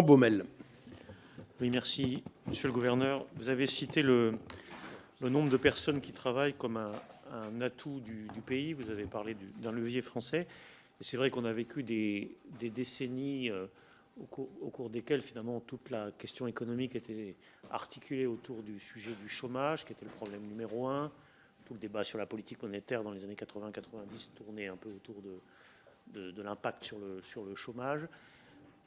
Baumel. Oui, merci. Monsieur le gouverneur, vous avez cité le nombre de personnes qui travaillent comme un atout du pays. Vous avez parlé d'un levier français. Et c'est vrai qu'on a vécu des décennies au cours desquelles, finalement, toute la question économique était articulée autour du sujet du chômage, qui était le problème numéro un. Tout le débat sur la politique monétaire dans les années 80-90 tournait un peu autour de l'impact sur le chômage.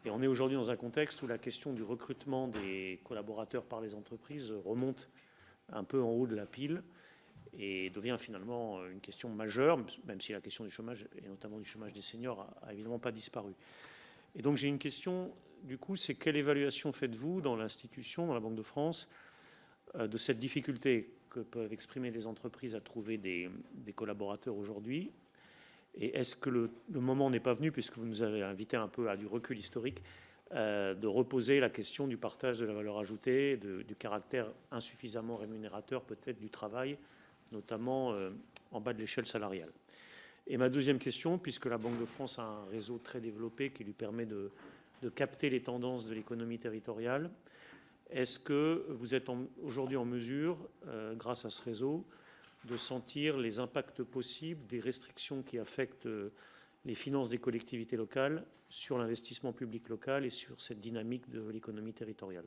Et on est aujourd'hui dans un contexte où la question du recrutement des collaborateurs par les entreprises remonte un peu en haut de la pile et devient finalement une question majeure, même si la question du chômage, et notamment du chômage des seniors, a évidemment pas disparu. Et donc j'ai une question, du coup, c'est quelle évaluation faites-vous dans l'institution, dans la Banque de France, de cette difficulté que peuvent exprimer les entreprises à trouver des collaborateurs aujourd'hui? Et est-ce que le moment n'est pas venu, puisque vous nous avez invité un peu à du recul historique, de reposer la question du partage de la valeur ajoutée, du caractère insuffisamment rémunérateur peut-être du travail, notamment en bas de l'échelle salariale? Et ma deuxième question, puisque la Banque de France a un réseau très développé qui lui permet de capter les tendances de l'économie territoriale, est-ce que vous êtes aujourd'hui en mesure, grâce à ce réseau, de sentir les impacts possibles des restrictions qui affectent les finances des collectivités locales sur l'investissement public local et sur cette dynamique de l'économie territoriale?